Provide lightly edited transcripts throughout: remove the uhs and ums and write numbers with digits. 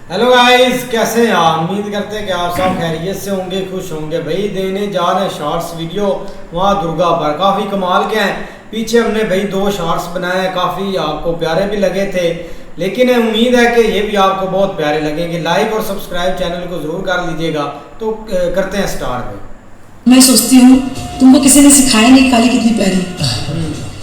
Hello guys, कैसे हैं आप? उम्मीद करते हैं कि आप सब खैरियत से होंगे, खुश होंगे। भाई देने जा रहे हैं शॉर्ट्स वीडियो वहाँ दुर्गा पर, काफ़ी कमाल के हैं। पीछे हमने भाई 2 शॉर्ट्स बनाए हैं, काफ़ी आपको प्यारे भी लगे थे, लेकिन उम्मीद है कि ये भी आपको बहुत प्यारे लगेंगे। लाइक और सब्सक्राइब चैनल को ज़रूर कर लीजिएगा। तो करते हैं स्टार्ट भाई। मैं सोचती हूँ तुमको किसी ने सिखाया नहीं काली कितनी प्यारी,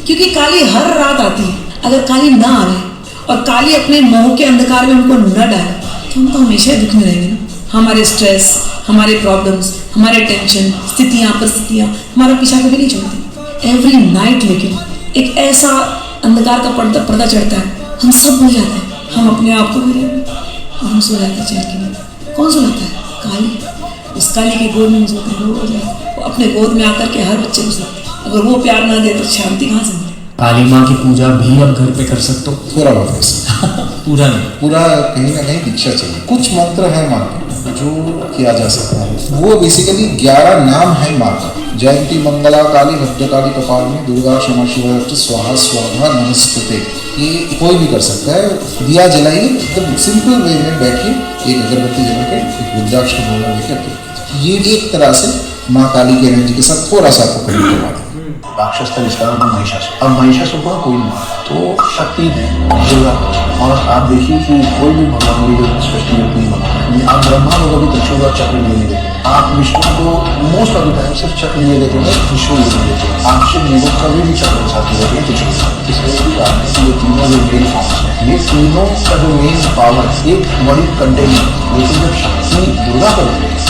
क्योंकि काली हर रात आती है। अगर काली ना आवे और काली अपने मोह के अंधकार में उनको न डाले तो हम तो हमेशा दुख में रहेंगे ना। हमारे स्ट्रेस, हमारे प्रॉब्लम्स, हमारे टेंशन, स्थितियाँ परिस्थितियाँ हमारा पीछा कभी नहीं छोड़ती। एवरी नाइट लेकिन एक ऐसा अंधकार का पर्दा चढ़ता है, हम सब भूल जाते हैं, हम अपने आप को भूल जाते हैं और हम सो जाते हैं चैन की नींद। कौन सुलाता है? काली। उस काली की गोद में सोते हैं, वो अपने गोद में आकर के हर बच्चे को सुलाते हैं। अगर वो प्यार ना दे तो शांति कहाँ से मिले? काली माँ की पूजा भी अब घर पे कर सकते हो? पूरा वापस पूरा नहीं, पूरा कहीं ना कहीं दीक्षा चाहिए। कुछ मंत्र है माँ के जो किया जा सकता है। वो बेसिकली 11 नाम है माँ का। जयंती मंगला काली भद्रकाली कपालिनी दुर्गा क्षमा शिवा स्वाहा स्वाहा नमस्ते। ये कोई भी कर सकता है। दिया जलाइए, एकदम सिंपल वे में बैठिए, एक अगरबत्ती जला के एक रुद्राक्ष का माला लेकर ये एक तरह से माँ काली की एनर्जी के साथ थोड़ा सा आपको करीब करवा दें। राक्षस था जिसका नाम महिषासुर। अब महिषासुर को कोई नहीं मारा तो शक्ति है दुर्गा। और आप देखिए कि कोई भी भगवान की जो सृष्टि होती है, आप ब्रह्मा को कभी त्रिशूल और चक्र लिए नहीं देखेंगे। आप विष्णु को मोस्ट ऑफ द टाइम सिर्फ चक्र लिए देखेंगे, त्रिशूल लिए नहीं देखेंगे। आप शिव जी को कभी भी चक्र के साथ देखेंगे, त्रिशूल। इसलिए भी आप ये तीनों जो मेन फॉर्म्स हैं, ये तीनों का जो मेन पावर एक बड़ी कंटेनर। लेकिन जब शक्ति दुर्गा पर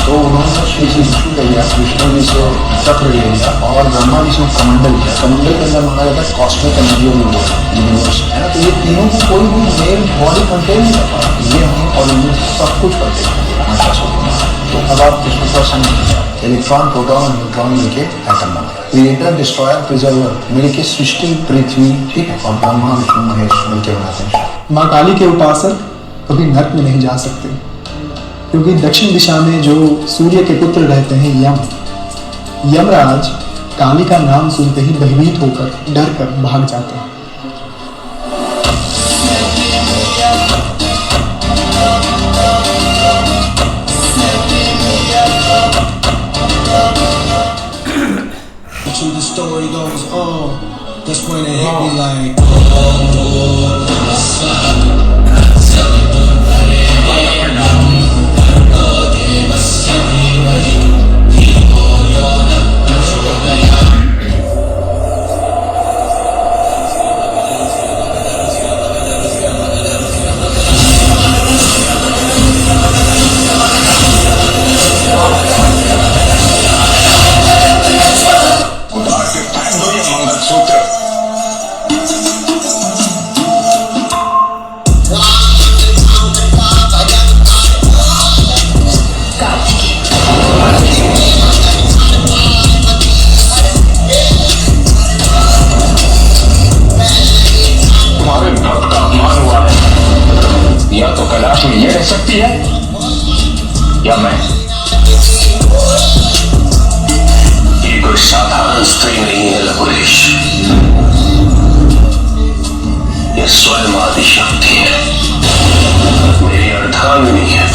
तो उन्होंने श्री जी विष्णु ले लिया, विष्णु जी से चक्र ले लिया और ब्रह्मा जी से कमंडल लिया। कमंडल के अंदर माना जाता है कॉस्मिक एनर्जी यूनिवर्स है ना। तो ये तीनों को कोई भी मेल बॉडी कंटेन नहीं कर पा। ये हम और इनमें सब कुछ करते हैं हमेशा सोचते। तो अब आप इसको थोड़ा समझिए, इलेक्ट्रॉन प्रोटॉन और न्यूट्रॉन मिलके एटम बना, क्रिएटर डिस्ट्रॉयर प्रिजर्वर मिलके सृष्टि पृथ्वी, ठीक है, और ब्रह्मा विष्णु महेश मिलके बनाते हैं। माँ काली के उपासक कभी नर्क में नहीं जा सकते, क्योंकि दक्षिण दिशा में जो सूर्य के पुत्र रहते हैं यमराज काली का नाम सुनते ही भयभीत होकर डर कर भाग जाते हैं। The story goes on. That's when it hit me like. या तो कैलाश में ये रह सकती है या मैं। ये कोई साधारण स्त्री नहीं है लकुलेश, ये स्वयं आदिशक्ति है, मेरी अर्धांगिनी है।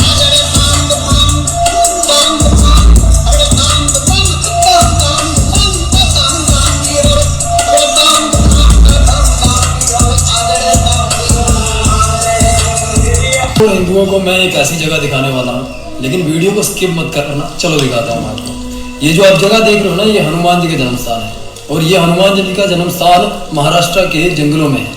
हिंदुओं को मैं एक ऐसी जगह दिखाने वाला हूँ, लेकिन वीडियो को स्किप मत करना। चलो दिखाता हूँ आपको। ये जो आप जगह देख रहे हो ना, ये हनुमान जी के जन्म स्थान है, और ये हनुमान जी का जन्म स्थान महाराष्ट्र के जंगलों में है।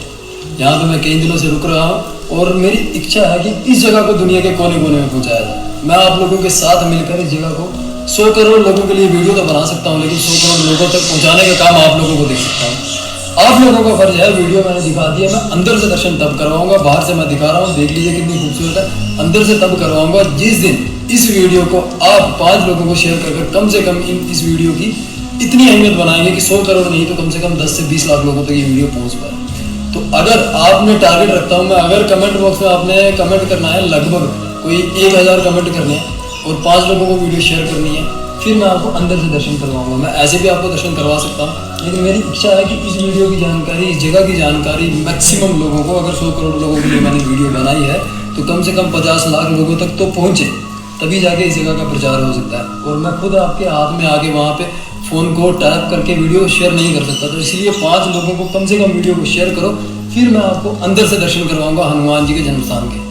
यहाँ पे मैं कई दिनों से रुक रहा हूँ और मेरी इच्छा है कि इस जगह को दुनिया के कोने कोने में पहुँचाया जाए। मैं आप लोगों के साथ मिलकर इस जगह को 100 करोड़ लोगों के लिए वीडियो तो बना सकता हूँ, लेकिन 100 करोड़ लोगों तक पहुँचाने का काम आप लोगों को देख सकता हूँ। आप लोगों का फर्ज है। वीडियो मैंने दिखा दिया, मैं अंदर से दर्शन तब करवाऊंगा, बाहर से मैं दिखा रहा हूँ, देख लीजिए कितनी खूबसूरत है। अंदर से तब करवाऊंगा जिस दिन इस वीडियो को आप 5 लोगों को शेयर कर कम से कम इस वीडियो की इतनी अहमियत बनाएंगे कि 100 करोड़ नहीं तो कम से कम 10 से 20 लाख लोगों तक ये वीडियो पहुंच पाए। तो अगर आपने टारगेट रखता हूँ मैं, अगर कमेंट बॉक्स में आपने कमेंट करना है, लगभग कोई 1000 कमेंट करने हैं और 5 लोगों को वीडियो शेयर करनी है, फिर मैं आपको अंदर से दर्शन करवाऊंगा। मैं ऐसे भी आपको दर्शन करवा सकता हूँ, लेकिन मेरी इच्छा है कि इस वीडियो की जानकारी, इस जगह की जानकारी मैक्सिमम लोगों को, अगर 100 करोड़ लोगों के लिए मैंने वीडियो बनाई है तो कम से कम 50 लाख लोगों तक तो पहुँचे, तभी जाके इस जगह का प्रचार हो सकता है। और मैं खुद आपके हाथ में आके वहाँ पे फ़ोन को टैप करके वीडियो शेयर नहीं कर सकता, तो इसलिए 5 लोगों को कम से कम वीडियो को शेयर करो, फिर मैं आपको अंदर से दर्शन करवाऊँगा हनुमान जी के जन्म स्थान के।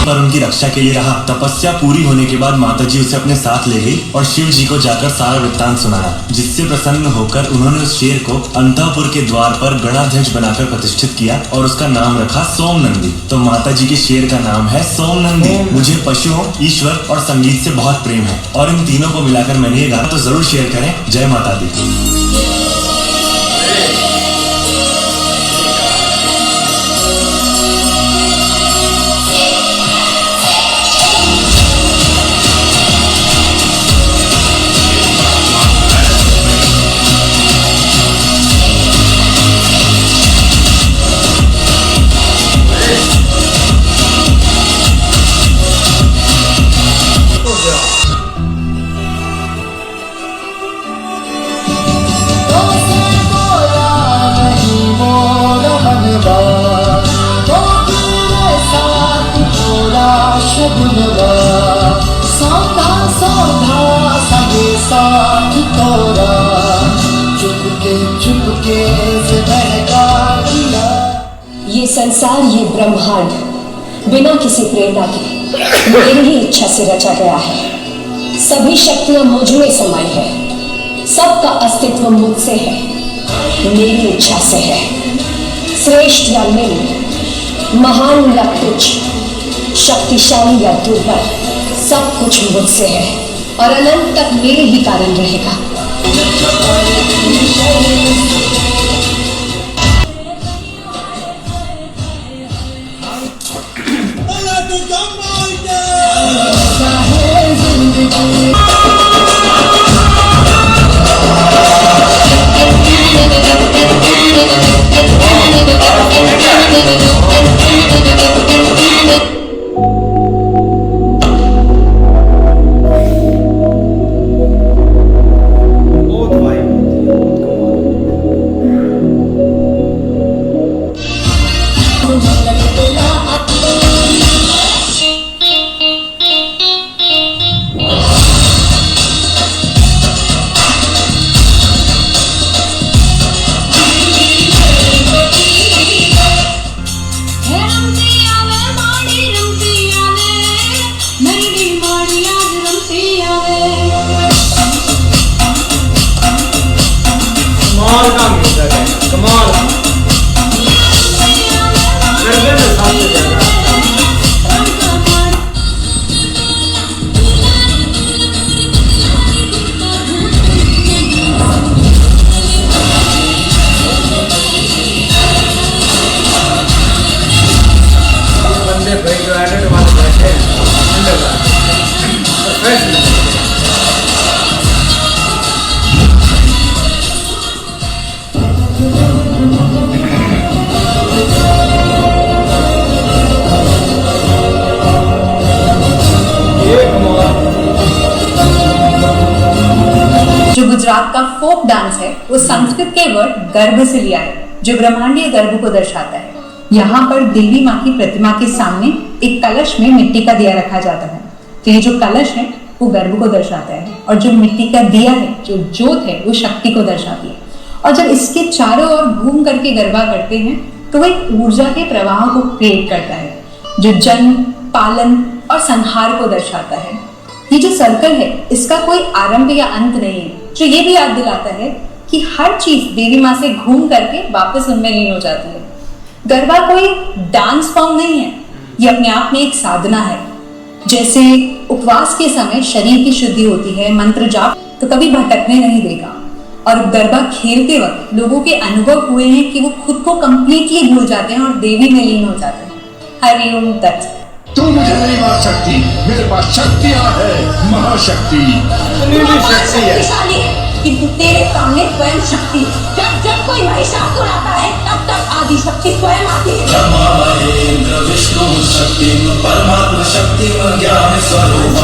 पर उनकी रक्षा के लिए रहा। तपस्या पूरी होने के बाद माताजी उसे अपने साथ ले गई और शिव जी को जाकर सारा वृत्तांत सुनाया, जिससे प्रसन्न होकर उन्होंने उस शेर को अंतःपुर के द्वार पर गणाध्यक्ष बनाकर प्रतिष्ठित किया और उसका नाम रखा सोमनंदी। तो माताजी के शेर का नाम है सोमनंदी। मुझे पशुओं, ईश्वर और संगीत से बहुत प्रेम है और इन तीनों को मिलाकर मैंने ये गाना, तो जरूर शेयर करें। जय माता दी। ये संसार, ये ब्रह्मांड बिना किसी प्रेरणा के मेरी ही इच्छा से रचा गया है। सभी शक्तियां मुझ में समाई है, सबका अस्तित्व मुझसे है, मेरी इच्छा से है। श्रेष्ठ या निम्न, महान या तुच्छ, शक्तिशाली या दुर्बल, सब कुछ मुझसे है और अनंत तक मेरे ही कारण रहेगा। कमाल का म्यूजिक है, कमाल गर्दन में साथ जाएगा। बंदे भाई जो एडिट वाले बैठे हैं प्रोफेशनल। जो गुजरात का फोक डांस है वो संस्कृत के वर्ड गर्भ से लिया है, जो ब्रह्मांडीय गर्भ को दर्शाता है। यहाँ पर देवी माँ की प्रतिमा के सामने एक कलश में मिट्टी का दिया रखा जाता है। तो ये जो कलश है वो गर्भ को दर्शाता है, और जो मिट्टी का दिया है, जो जोत है, वो शक्ति को दर्शाती है। और जब इसके चारों ओर घूम करके गरबा करते हैं तो वो एक ऊर्जा के प्रवाह को क्रिएट करता है, जो जन्म, पालन और संहार को दर्शाता है। ये जो सर्कल है इसका कोई आरंभ या अंत नहीं है, जो ये भी याद दिलाता है कि हर चीज देवी माँ से घूम करके वापस उनमें लीन हो जाती है। गरबा कोई डांस फॉर्म नहीं है, ये अपने आप में एक साधना है। जैसे उपवास के समय शरीर की शुद्धि होती है, मंत्र जाप तो कभी भटकने नहीं देगा। और गरबा खेलते वक्त लोगों के अनुभव हुए हैं कि वो खुद को कंप्लीटली भूल जाते हैं और देवी में लीन हो जाते हैं। हरिओम तत्सत। तू मुझे नहीं मार सकती, मेरे पास शक्तियां है, महाशक्ति। शक्तिशाली है, किंतु तेरे सामने स्वयं शक्ति है। जब कोई महिषासुर आता है तब तक आदि शक्ति स्वयं आती है। ब्रह्मा महेंद्र विष्णु शक्ति परमात्मा शक्ति ज्ञान स्वरूप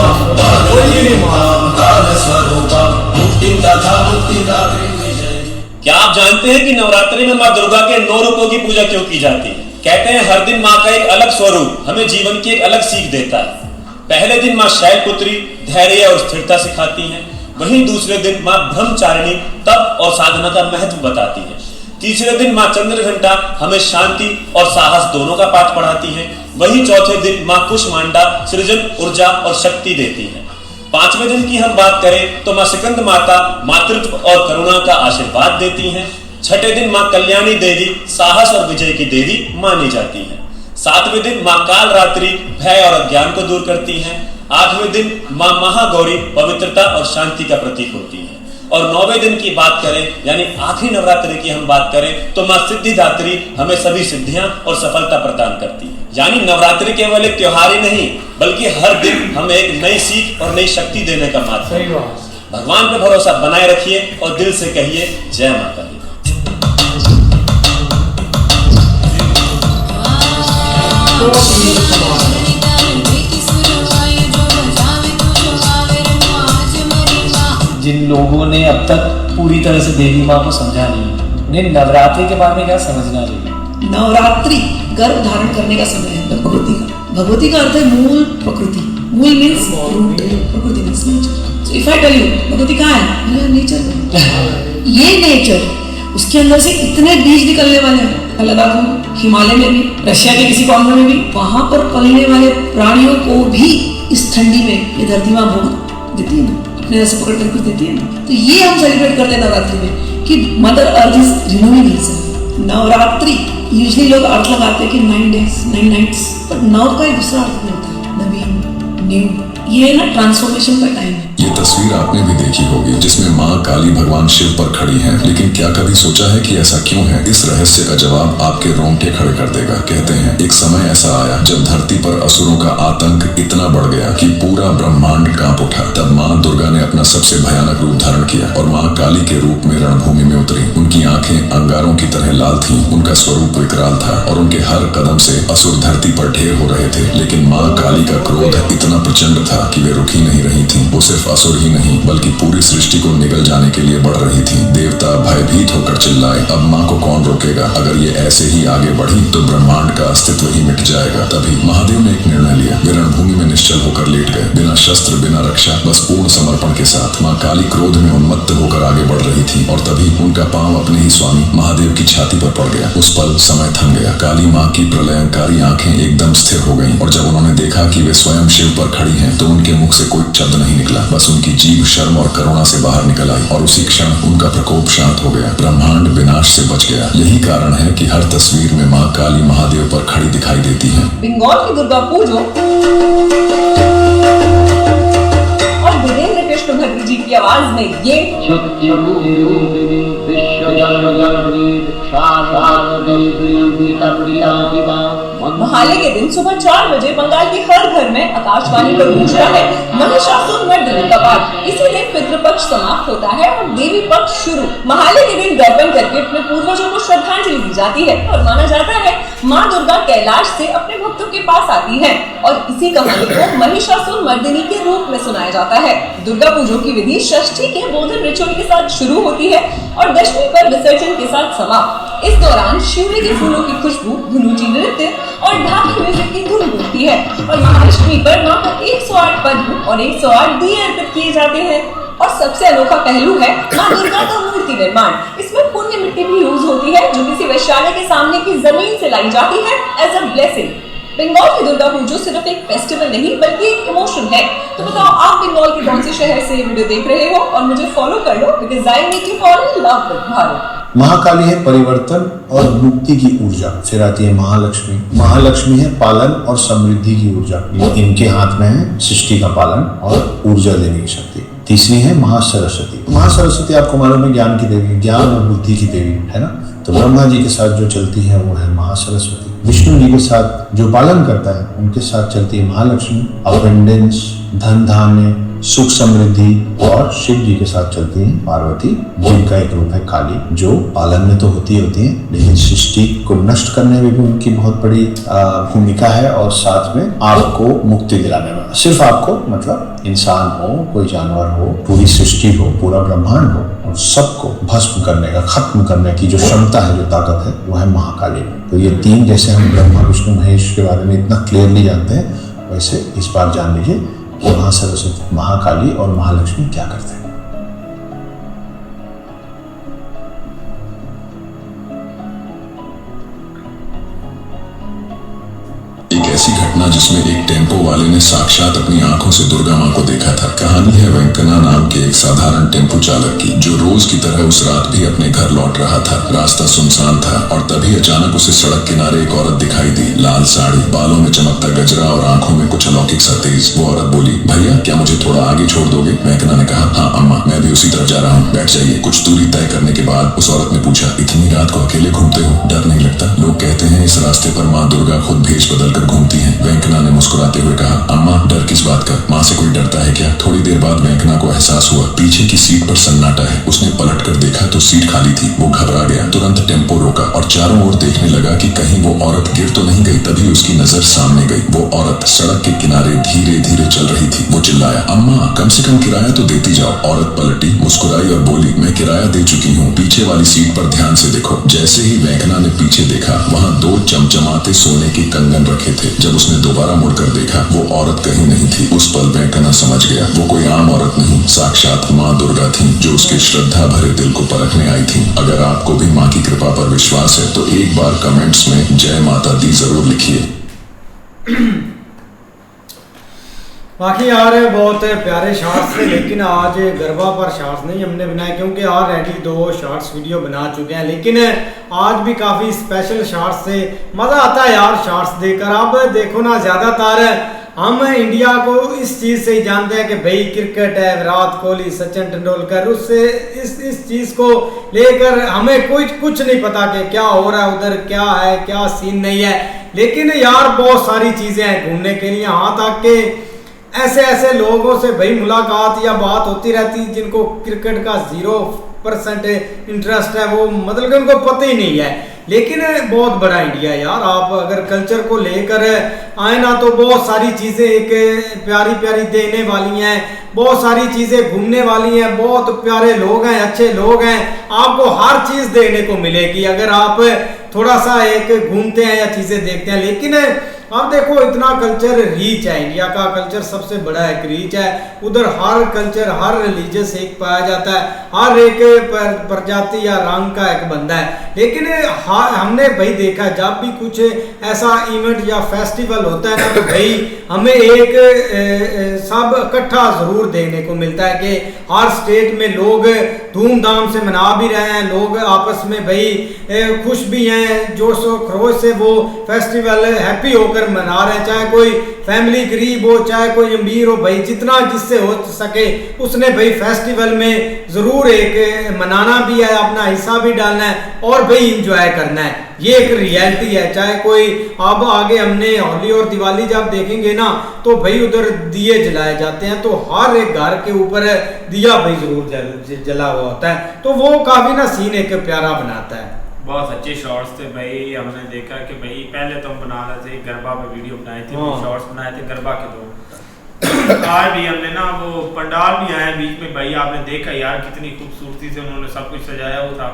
काल स्वरूप मुक्ति तथा मुक्ति दात्री। क्या आप जानते हैं कि नवरात्रि में माँ दुर्गा के 9 रूपों की पूजा क्यों की जाती है? कहते हैं हर दिन माँ का एक अलग स्वरूप हमें जीवन की एक अलग सीख देता है। पहले दिन माँ शैलपुत्री धैर्य और स्थिरता सिखाती हैं, वहीं दूसरे दिन माँ ब्रह्मचारिणी तप और साधना का महत्व बताती है। तीसरे दिन माँ चंद्रघंटा हमें शांति और साहस दोनों का पाठ पढ़ाती है। वहीं चौथे दिन माँ कुष्मांडा सृजन, ऊर्जा और शक्ति देती है। 5वें दिन की हम बात करें तो माँ सिकंद माता मातृत्व और करुणा का आशीर्वाद देती हैं। 6ठे दिन माँ कल्याणी देवी साहस और विजय की देवी मानी जाती है। 7वें दिन माँ काल रात्रि भय और अज्ञान को दूर करती हैं। 8वें दिन माँ महागौरी पवित्रता और शांति का प्रतीक होती है। और 9वें दिन की बात करें यानी आखिरी नवरात्रि की हम बात करें तो माँ सिद्धिदात्री हमें सभी सिद्धियां और सफलता प्रदान करती है। यानी नवरात्रि केवल एक त्योहार ही नहीं बल्कि हर दिन हमें एक नई सीख और नई शक्ति देने का माध्यम है। भगवान पे भरोसा बनाए रखिए और दिल से कहिए जय माता दी। जिन लोगों ने अब तक पूरी तरह से देवी माँ को समझा नहीं, उन्हें नवरात्रि के बारे में क्या समझना चाहिए? नवरात्रि गर्भ धारण करने का समय है भगवती का। भगवती का अर्थ है मूल प्रकृति। मूल मीन्स रूट, प्रकृति means nature. So if I tell you Bhagwati कहाँ है, नेचर। ये नेचर उसके अंदर से इतने बीज निकलने वाले हैं, लद्दाख में, हिमालय में भी, रशिया के किसी कॉर्नर में भी, वहां पर पलने वाले प्राणियों को भी इस ठंडी में ये धरती माँ भोग देती है ना, अपने से पकड़ कर कुछ देती है ना। तो ये हम सेलिब्रेट करते हैं नवरात्रि में कि mother earth is renewing himself. Navratri usually लोग अर्थ लगाते हैं कि 9 days 9 nights, पर नव का एक दूसरा अर्थ होता है, नवीन, न्यू। ये ना ट्रांसफॉर्मेशन का टाइम है। ये तस्वीर आपने भी देखी होगी जिसमें माँ काली भगवान शिव पर खड़ी हैं। लेकिन क्या कभी सोचा है कि ऐसा क्यों है? इस रहस्य का जवाब आपके रोंगटे खड़े कर देगा। कहते हैं एक समय ऐसा आया जब धरती पर असुरों का आतंक इतना बढ़ गया कि पूरा ब्रह्मांड कांप उठा। तब माँ दुर्गा ने अपना सबसे भयानक रूप धारण किया और माँ काली के रूप में रणभूमि में उतरी। उनकी आंखें अंगारों की तरह लाल थीं, उनका स्वरूप विकराल था और उनके हर कदम से असुर धरती पर ढेर हो रहे थे। लेकिन माँ काली का क्रोध इतना प्रचंड था कि वे रुकी नहीं रही थीं। वो सिर्फ असुर ही नहीं बल्कि पूरी सृष्टि को निगल जाने के लिए बढ़ रही थी। देवता भयभीत होकर चिल्लाए, अब माँ को कौन रोकेगा? अगर ये ऐसे ही आगे बढ़ी तो ब्रह्मांड का अस्तित्व ही मिट जाएगा। तभी महादेव ने एक निर्णय लिया। वे रणभूमि में निश्चल होकर लेट गए, बिना शस्त्र बिना रक्षा, बस पूर्ण समर्पण के साथ। माँ काली क्रोध में उन्मत्त होकर आगे बढ़ रही थी और तभी उनका पांव अपने ही स्वामी महादेव की छाती पर पड़ गया। उस पल समय थम गया। काली माँ की प्रलयंकारी आंखें एकदम स्थिर हो गईं और जब उन्होंने देखा कि वे स्वयं शिव पर खड़ी हैं तो उनके मुख से कोई शब्द नहीं निकला, बस उनकी जीभ शर्म और करुणा से बाहर निकल आई और उसी क्षण उनका प्रकोप शांत हो गया। ब्रह्मांड विनाश से बच गया। यही कारण है कि हर तस्वीर में माँ काली महादेव पर खड़ी दिखाई देती है। बंगाल की दुर्गा पूजो और वीरेंद्र कृष्ण भट्टी जी की आवाज में ये महाले के दिन सुबह 4 बजे बंगाल के हर घर में आकाशवाणी पर गूंजता है महिषासुरमर्दिनी का पाठ। इसी दिन पितृपक्ष समाप्त होता है और देवी पक्ष शुरू। महाले के दिन दर्पण करके अपने पूर्वजों को श्रद्धांजलि दी जाती है और माना जाता है माँ दुर्गा कैलाश से अपने भक्तों के पास आती है और इसी कहानी को महिषासुरमर्दिनी के रूप में सुनाया जाता है। दुर्गा पूजो की विधि षष्ठी के बोधन रिचुअल के साथ शुरू होती है और दशमी पर विसर्जन के साथ समाप्त। इस दौरान शिवली के फूलों की खुशबू, धुनुची नृत्य और ढाकी म्यूजिक की धुन गूंजती है और महाअष्टमी पर मां को 108 पद्म और 108 दिए अर्पित किए जाते हैं। और सबसे अनोखा पहलू है मां दुर्गा का मूर्ति निर्माण। इसमें पुण्य मिट्टी भी यूज होती है जो किसी वैश्यालय के सामने की जमीन से लाई जाती है एज अ ब्लेसिंग। बंगाल की दुर्गा पूजो सिर्फ एक फेस्टिवल नहीं बल्कि एक इमोशन है। तो बताओ आप बंगाल के कौन से शहर से ये वीडियो देख रहे हो और मुझे फॉलो कर लो because I make you fall in love with Bharat. Mahakali है परिवर्तन और मुक्ति की ऊर्जा। फिर आती है महालक्ष्मी। महालक्ष्मी है पालन और समृद्धि की ऊर्जा। इनके हाथ में है सृष्टि का पालन और ऊर्जा देने की शक्ति। तीसरी है महासरस्वती। महासरस्वती आपको मालूम है ज्ञान की देवी, ज्ञान और बुद्धि की देवी है ना। तो ब्रह्मा जी के साथ जो चलती है वो है महासरस्वती। विष्णु जी के साथ जो पालन करता है उनके साथ चलती है महालक्ष्मी। अबंडेंस, धन धान्य, सुख समृद्धि। और शिव जी के साथ चलती है पार्वती, जिनका एक रूप है काली, जो पालन में तो होती है लेकिन सृष्टि को नष्ट करने में भी उनकी बहुत बड़ी भूमिका है और साथ में आपको मुक्ति दिलाने में। सिर्फ आपको मतलब इंसान हो, कोई जानवर हो, पूरी सृष्टि हो, पूरा ब्रह्मांड हो और सबको भस्म करने का, खत्म करने की जो क्षमता है, जो ताकत है, वो है महाकाली में। तो ये तीन, जैसे हम ब्रह्मा विष्णु महेश के बारे में इतना क्लियरली जानते हैं, वैसे इस बार जान लीजिए महासरस्वती, महाकाली और महालक्ष्मी क्या करते हैं। एक ऐसी घटना जिसमें एक टेम्पो वाले ने साक्षात अपनी आंखों से दुर्गा मां को देखा था। कहानी है वेंकना नाम के एक साधारण टेम्पो चालक की, जो रोज की तरह उस रात भी अपने घर लौट रहा था। रास्ता सुनसान था और तभी अचानक उसे सड़क किनारे एक औरत दिखाई दी। लाल साड़ी, बालों में चमकता गजरा और आंखों में कुछ अलौकिक सा तेज। वो औरत बोली, भैया क्या मुझे थोड़ा आगे छोड़ दोगे? वेंकना ने कहा, हाँ अम्मा, मैं भी उसी तरफ जा रहा हूँ, बैठ जाइए। कुछ दूरी तय करने के बाद उस औरत ने पूछा, इतनी रात को अकेले घूमते हो, डर नहीं लगता? लोग कहते हैं इस रास्ते पर माँ दुर्गा खुद भेष बदल कर घूमती है। वेंकना ने मुस्कुराते हुए कहा, अम्मा डर किस बात का? माँ से कोई डरता है क्या? थोड़ी देर बाद वेंकना को एहसास हुआ पीछे की सीट पर सन्नाटा है। उसने पलट कर देखा तो सीट खाली थी। वो घबरा गया, तुरंत टेम्पो रोका और चारों ओर देखने लगा कि कहीं वो औरत गिर तो नहीं गई। तभी उसकी नजर सामने गई। वो औरत सड़क के किनारे धीरे धीरे चल रही थी। वो चिल्लाया, अम्मा कम से कम किराया तो देती जाओ। औरत पलटी, मुस्कुराई और बोली, मैं किराया दे चुकी हूँ, पीछे वाली सीट पर ध्यान से देखो। जैसे ही वेंकना ने पीछे देखा, वहाँ 2 चमचमाते सोने के कंगन रखे थे। जब उसने दोबारा मुड़कर देखा, वो औरत कहीं नहीं थी। उस पल वेंकना समझ गया वो कोई आम औरत नहीं, साक्षात माँ दुर्गा थी, जो उसके श्रद्धा भरे दिल को परखने आई थी। अगर आपको भी माँ की कृपा पर विश्वास है तो एक बार कमेंट्स में जय माता दी जरूर लिखिए। बाकी यार बहुत प्यारे शॉर्ट्स थे, लेकिन आज गरबा पर शॉर्ट्स नहीं हमने बनाए क्योंकि ऑलरेडी 2 शॉर्ट्स वीडियो बना चुके हैं। लेकिन आज भी काफ़ी स्पेशल शॉर्ट्स से मज़ा आता है यार शॉर्ट्स देखकर। अब देखो ना, ज़्यादातर हम इंडिया को इस चीज़ से ही जानते हैं कि भाई क्रिकेट है, विराट कोहली, सचिन तेंदुलकर, उससे इस चीज़ को लेकर हमें कुछ नहीं पता कि क्या हो रहा है उधर, क्या है, क्या सीन नहीं है। लेकिन यार बहुत सारी चीज़ें हैं घूमने के लिए। यहाँ तक के ऐसे लोगों से भाई मुलाकात या बात होती रहती जिनको क्रिकेट का 0% इंटरेस्ट है, वो मतलब कि उनको पता ही नहीं है। लेकिन बहुत बड़ा इंडिया यार, आप अगर कल्चर को लेकर आए ना तो बहुत सारी चीज़ें एक प्यारी प्यारी देने वाली हैं, बहुत सारी चीज़ें घूमने वाली हैं, बहुत प्यारे लोग हैं, अच्छे लोग हैं, आपको हर चीज़ देखने को मिलेगी अगर आप थोड़ा सा एक घूमते हैं या चीज़ें देखते हैं। लेकिन अब देखो इतना कल्चर रीच है, इंडिया का कल्चर सबसे बड़ा एक रीच है, उधर हर कल्चर हर रिलीजियस एक पाया जाता है, हर एक प्रजाति या रंग का एक बंदा है। लेकिन हमने भाई देखा जब भी कुछ ऐसा इवेंट या फेस्टिवल होता है ना तो भाई हमें एक सब इकट्ठा जरूर देखने को मिलता है कि हर स्टेट में लोग धूमधाम से मना भी रहे हैं, लोग आपस में भाई खुश भी हैं, जोश और खरोश से वो फेस्टिवल हैप्पी होकर मना रहे हैं, चाहे कोई फैमिली गरीब हो चाहे कोई अमीर हो, भाई जितना जिससे हो सके उसने भाई फेस्टिवल में ज़रूर एक मनाना भी है, अपना हिस्सा भी डालना है और भाई इंजॉय करना है। ये एक रियलिटी है। चाहे कोई अब आगे हमने होली और दिवाली जब देखेंगे ना तो भाई उधर दिए जलाए जाते हैं, तो हर एक घर के ऊपर दिया भाई जरूर जला हुआ होता है, तो वो काफ़ी ना सीन एक प्यारा बनाता है। बहुत अच्छे शॉर्ट्स थे भाई। हमने देखा कि भाई पहले तो हम बना रहे थे गरबा पे वीडियो बनाए थे, शॉर्ट्स बनाए थे गरबा के दो। आज भी हमने ना वो पंडाल भी आए बीच में भाई, आपने देखा यार कितनी खूबसूरती से उन्होंने सब कुछ सजाया हुआ था,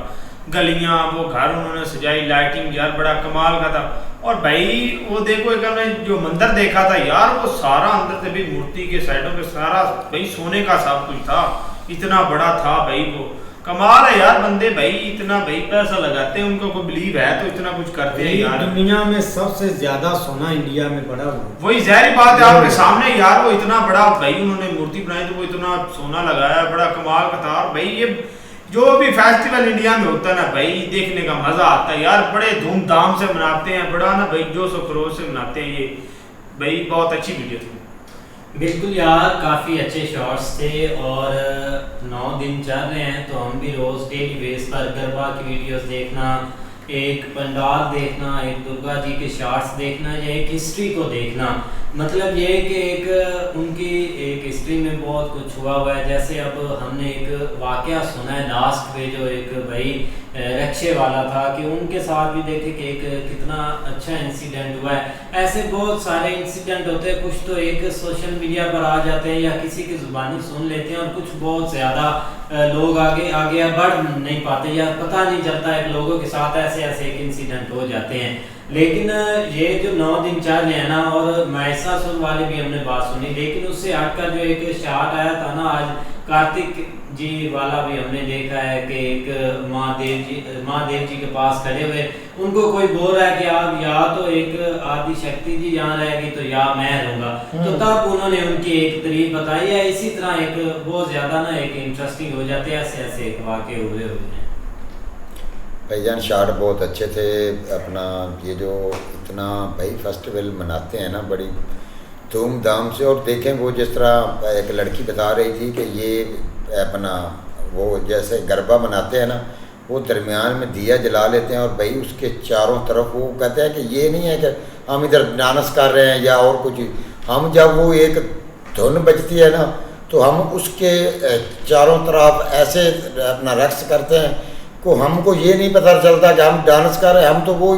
गलियां वो घर उन्होंने सजाई, लाइटिंग यार बड़ा कमाल का था। और भाई वो देखो एक हमने जो मंदिर देखा था यार, वो सारा अंदर से भी मूर्ति के साइडों पे सारा भाई सोने का सब कुछ था, इतना बड़ा था भाई, वो कमाल है यार। बंदे भाई इतना भाई पैसा लगाते हैं, उनको कोई बिलीव है तो इतना कुछ करते हैं यार। दुनिया में सबसे ज्यादा सोना इंडिया में पड़ा हुआ, वही ज़ाहिर बात है आपके सामने यार, वो इतना बड़ा भाई उन्होंने मूर्ति बनाई तो वो इतना सोना लगाया, बड़ा कमाल का था। भाई ये जो भी फेस्टिवल इंडिया में होता है ना भाई, देखने का मजा आता है यार, बड़े धूमधाम से मनाते हैं, बड़ा ना भाई जोश और खरोश से मनाते हैं। ये भाई बहुत अच्छी वीडियो थी। बिल्कुल यार, काफ़ी अच्छे शॉर्ट्स थे और 9 दिन चल रहे हैं तो हम भी रोज़ डेली बेस पर गरबा की वीडियोस देखना, एक पंडाल देखना, एक दुर्गा जी के शॉर्ट्स देखना या एक हिस्ट्री को देखना, मतलब ये कि एक उनकी एक हिस्ट्री में बहुत कुछ हुआ हुआ है। जैसे अब हमने एक वाक़या सुना है लास्ट पे, जो एक भाई रक्षे वाला था कि उनके साथ भी देखे कि एक कितना अच्छा इंसिडेंट हुआ है। ऐसे बहुत सारे इंसिडेंट होते हैं, कुछ तो एक सोशल मीडिया पर आ जाते हैं या किसी की ज़ुबानी सुन लेते हैं और कुछ बहुत ज़्यादा लोग आगे बढ़ नहीं पाते या पता नहीं चलता है लोगों के साथ ऐसे एक इंसिडेंट हो जाते हैं। लेकिन ये जो 9 दिन चल रहे हैं ना, और महिषासुर वाले भी हमने बात सुनी, लेकिन उससे हटकर जो एक शॉट आया था ना आज कार्तिक जी वाला भी हमने देखा है कि एक महादेव जी के पास खड़े हुए, उनको कोई बोल रहा है कि आप या तो एक आदि शक्ति जी यहाँ रहेगी तो या मैं रहूँगा, तो तब उन्होंने उनकी एक तारीफ बताई है। इसी तरह एक बहुत ज़्यादा ना एक इंटरेस्टिंग हो जाते हैं, ऐसे एक वाक़े हुए हैं। भाईजान शॉट बहुत अच्छे थे। अपना ये जो इतना भाई फेस्टिवल मनाते हैं ना बड़ी धूमधाम से, और देखें वो जिस तरह एक लड़की बता रही थी कि ये अपना वो जैसे गरबा मनाते हैं ना, वो दरमियान में दिया जला लेते हैं और भाई उसके चारों तरफ वो कहते हैं कि ये नहीं है कि हम इधर डांस कर रहे हैं या और कुछ, हम जब वो एक धुन बजती है ना तो हम उसके चारों तरफ ऐसे अपना रक्स करते हैं को हमको ये नहीं पता चलता कि हम डांस कर रहे हैं, हम तो वो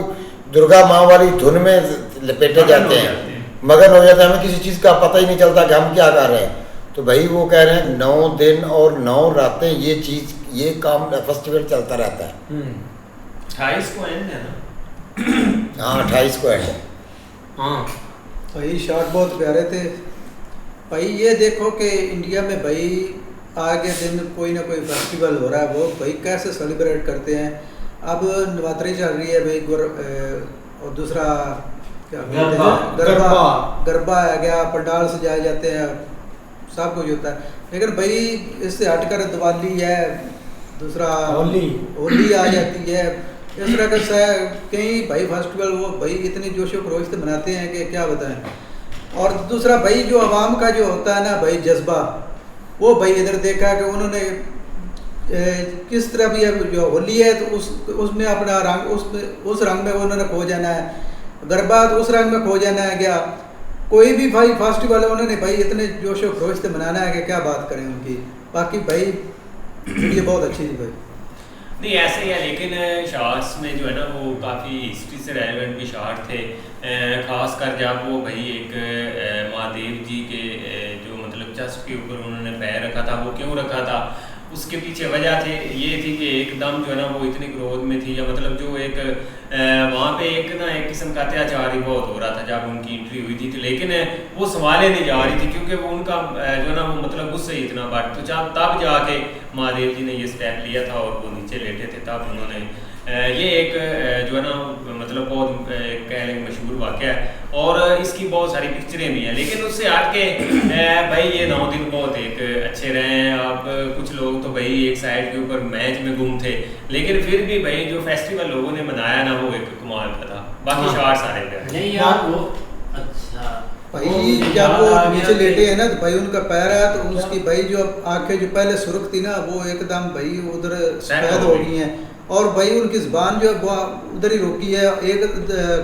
दुर्गा माँ वाली धुन में लपेटे जाते हैं, मगन हो जाते हैं, हमें किसी चीज़ का पता ही नहीं चलता कि हम क्या कर रहे हैं। तो भाई वो कह रहे हैं 9 दिन और 9 रातें ये काम फेस्टिवल चलता रहता है। 28 को एंड है ना? हाँ 28 को एंड है। हाँ भाई शॉट बहुत प्यारे थे भाई। ये देखो कि इंडिया में भाई आगे दिन कोई ना कोई फेस्टिवल हो रहा है, वो भाई कैसे सेलिब्रेट करते हैं। अब नवरात्रि चल रही है भाई, और दूसरा क्या गरबा आ गया, पंडाल सजाए जाते हैं, सब कुछ होता है। लेकिन भाई इससे हटकर दिवाली है, दूसरा होली आ जाती है, इस तरह का कई भाई फेस्टिवल वो भाई इतनी जोशो खरोश से मनाते हैं कि क्या बताएं। और दूसरा भाई जो आवाम का जो होता है ना भाई जज्बा, वो भाई इधर देखा कि उन्होंने किस तरह भी जो होली है तो उसमें अपना रंग उस रंग में उन्होंने खो जाना है, गरबा तो उस रंग में खो जाना है। क्या कोई भी भाई फेस्टिवल है उन्होंने भाई इतने जोशो खरोश से मनाना है कि क्या बात करें उनकी। बाकी भाई ये बहुत अच्छी थी भाई। नहीं ऐसे ही है, लेकिन शॉर्ट्स में जो है ना वो काफ़ी हिस्ट्री से रेलेवेंट भी शॉर्ट थे, ख़ास कर जब वो भाई एक महादेव जी के जो मतलब चस्ट के ऊपर उन्होंने पैर रखा था, वो क्यों रखा था, उसके पीछे वजह थी ये थी कि एकदम जो है ना वो इतनी क्रोध में थी, या मतलब जो एक वहाँ पे एक किस्म का अत्याचार ही बहुत हो रहा था जब उनकी एंट्री हुई थी, लेकिन वो संभाले नहीं जा रही थी क्योंकि वो उनका जो है ना वो मतलब गुस्से ही इतना बढ़, तो तब जाके महादेव जी ने ये स्टेप लिया था और वो नीचे लेटे थे, तब उन्होंने ये एक जो है ना मतलब बहुत कह लें मशहूर वाक़या है और इसकी बहुत सारी पिक्चरें भी हैं, लेकिन उससे हट के भाई ये 9 दिन बहुत एक अच्छे रहे हैं। अब कुछ लोग तो भाई एक साइड के ऊपर मैच में गुम थे, लेकिन फिर भी भाई जो फेस्टिवल लोगों ने मनाया ना वो एक कमाल का था, बाकी शॉर्ट्स सारे नहीं यार वो अच्छा भाई जब वो नीचे लेटे हैं ना तो भाई उनका पैर है तो उसकी भाई जो आंखें जो पहले सुर्ख थी ना वो एकदम भाई उधर सफेद हो गई हैं और भाई उनकी जुबान जो है वो उधर ही रुकी है, एक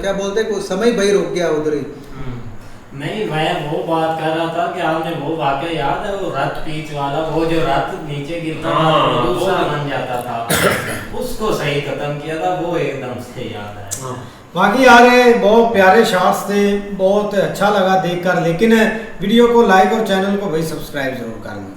क्या बोलते हैं समय भाई रुक गया उधर ही। नहीं मैं वो बात कर रहा था कि आपने वो वाकया याद है वो रथ पीच वाला, वो जो रथ नीचे गिरता था दूसरा बन जाता था, उसको सही खत्म किया था, वो एकदम से याद है। बाकी यार बहुत प्यारे शॉट्स थे, बहुत अच्छा लगा देखकर, लेकिन वीडियो को लाइक और चैनल को भाई सब्सक्राइब जरूर कर लें।